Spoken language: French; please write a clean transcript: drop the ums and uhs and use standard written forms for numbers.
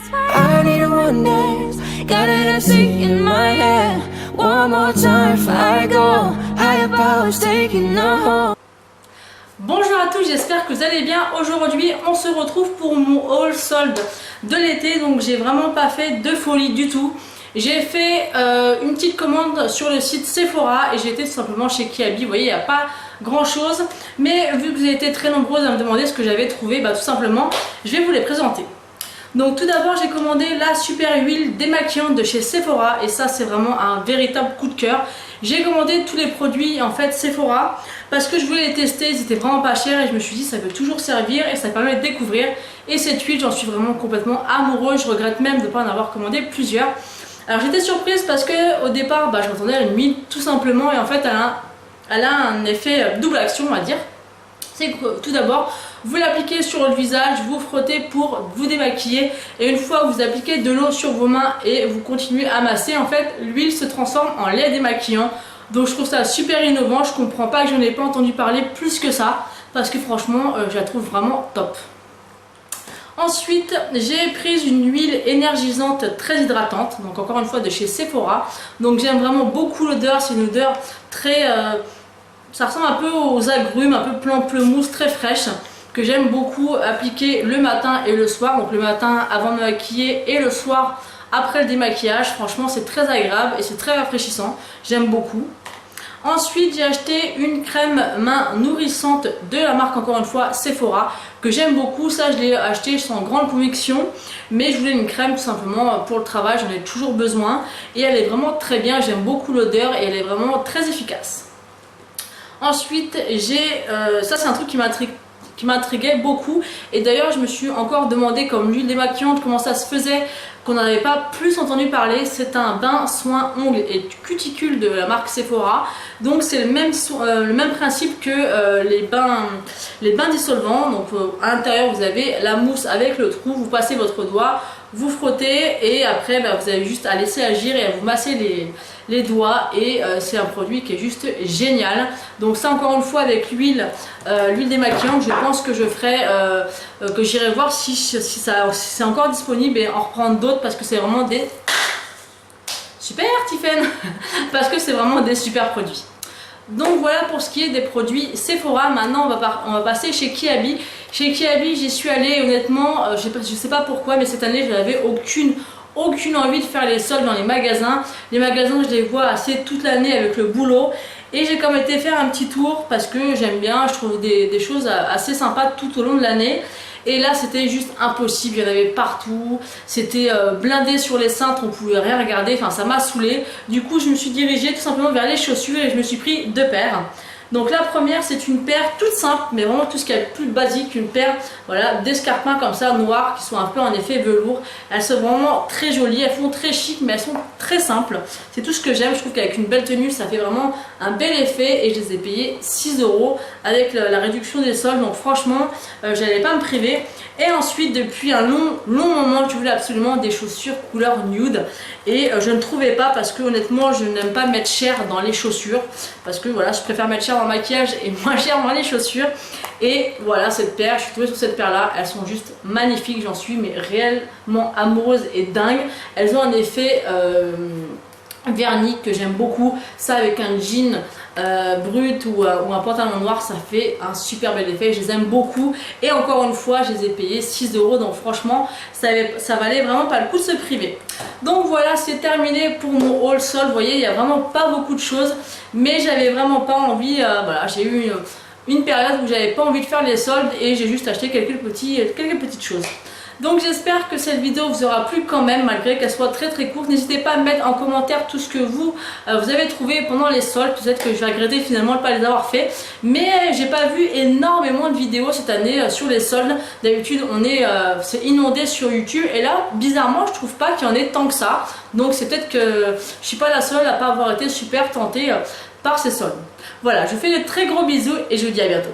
I need a one dance, got an MC in my head. One more time before I go, higher powers taking a hold. Bonjour à tous, j'espère que vous allez bien. Aujourd'hui on se retrouve pour mon haul solde de l'été. Donc j'ai vraiment pas fait de folie du tout. J'ai fait une petite commande sur le site Sephora et j'ai été tout simplement chez Kiabi. Vous voyez, il n'y a pas grand chose, mais vu que vous avez été très nombreuses à me demander ce que j'avais trouvé, bah tout simplement je vais vous les présenter. Donc tout d'abord j'ai commandé la super huile démaquillante de chez Sephora et ça c'est vraiment un véritable coup de cœur. J'ai commandé tous les produits en fait Sephora parce que je voulais les tester, ils étaient vraiment pas chers et je me suis dit ça peut toujours servir et ça permet de découvrir. Et cette huile j'en suis vraiment complètement amoureuse, je regrette même de ne pas en avoir commandé plusieurs. Alors j'étais surprise parce que au départ je m'attendais à une huile tout simplement et en fait elle a un effet double action on va dire. C'est que tout d'abord vous l'appliquez sur le visage, vous frottez pour vous démaquiller et une fois que vous appliquez de l'eau sur vos mains et vous continuez à masser, en fait l'huile se transforme en lait démaquillant. Donc je trouve ça super innovant, je comprends pas que je n'ai pas entendu parler plus que ça parce que franchement je la trouve vraiment top. Ensuite j'ai pris une huile énergisante très hydratante, donc encore une fois de chez Sephora. Donc j'aime vraiment beaucoup l'odeur, c'est une odeur très... ça ressemble un peu aux agrumes, un peu pamplemousse, très fraîche, que j'aime beaucoup appliquer le matin et le soir. Donc le matin avant de me maquiller et le soir après le démaquillage. Franchement c'est très agréable et c'est très rafraîchissant, j'aime beaucoup. Ensuite j'ai acheté une crème main nourrissante de la marque encore une fois Sephora que j'aime beaucoup. Ça je l'ai acheté sans grande conviction mais je voulais une crème tout simplement pour le travail, j'en ai toujours besoin et elle est vraiment très bien, j'aime beaucoup l'odeur et elle est vraiment très efficace. Ensuite j'ai, ça c'est un truc qui m'intriguait beaucoup et d'ailleurs je me suis encore demandé comme l'huile démaquillante comment ça se faisait qu'on n'en avait pas plus entendu parler. C'est un bain soin ongles et cuticule de la marque Sephora. Donc c'est le même principe que les bains dissolvants. Donc à l'intérieur vous avez la mousse avec le trou, vous passez votre doigt, vous frottez et après vous avez juste à laisser agir et à vous masser les doigts et c'est un produit qui est juste génial. Donc ça encore une fois avec l'huile démaquillante, je pense que je ferai que j'irai voir si c'est encore disponible et en reprendre d'autres parce que c'est vraiment des super Tiffen parce que c'est vraiment des super produits. Donc voilà pour ce qui est des produits Sephora. Maintenant on va passer chez Kiabi. Chez Kiabi j'y suis allée honnêtement, je sais pas pourquoi mais cette année je n'avais aucune envie de faire les soldes dans les magasins. Les magasins je les vois assez toute l'année avec le boulot et j'ai quand même été faire un petit tour parce que j'aime bien, je trouve des choses assez sympas tout au long de l'année. Et là c'était juste impossible, il y en avait partout, c'était blindé sur les cintres, on pouvait rien regarder, enfin ça m'a saoulé. Du coup je me suis dirigée tout simplement vers les chaussures et je me suis pris deux paires. Donc la première c'est une paire toute simple mais vraiment tout ce qu'il y a de plus basique, une paire voilà, d'escarpins comme ça noirs qui sont un peu en effet velours. Elles sont vraiment très jolies, elles font très chic mais elles sont très simples. C'est tout ce que j'aime, je trouve qu'avec une belle tenue ça fait vraiment un bel effet et je les ai payées 6 € avec la réduction des soldes. Donc franchement j'allais pas me priver. Et ensuite depuis un long moment je voulais absolument des chaussures couleur nude et je ne trouvais pas parce que honnêtement je n'aime pas mettre cher dans les chaussures parce que voilà je préfère mettre cher dans le maquillage et moins cher dans les chaussures. Et voilà cette paire, je suis tombée sur cette paire là, elles sont juste magnifiques, j'en suis mais réellement amoureuse et dingue. Elles ont un effet vernis que j'aime beaucoup, ça avec un jean brut ou un pantalon noir ça fait un super bel effet, je les aime beaucoup et encore une fois je les ai payés 6 € donc franchement ça valait vraiment pas le coup de se priver. Donc voilà c'est terminé pour mon haul solde. Vous voyez il n'y a vraiment pas beaucoup de choses mais j'avais vraiment pas envie, voilà j'ai eu une période où j'avais pas envie de faire les soldes et j'ai juste acheté quelques petites choses. Donc j'espère que cette vidéo vous aura plu quand même malgré qu'elle soit très courte. N'hésitez pas à me mettre en commentaire tout ce que vous avez trouvé pendant les soldes. Peut-être que je vais regretter finalement de ne pas les avoir fait. Mais j'ai pas vu énormément de vidéos cette année sur les soldes. D'habitude c'est inondé sur YouTube et là bizarrement je trouve pas qu'il y en ait tant que ça. Donc c'est peut-être que je suis pas la seule à pas avoir été super tentée par ces soldes. Voilà, je vous fais de très gros bisous et je vous dis à bientôt.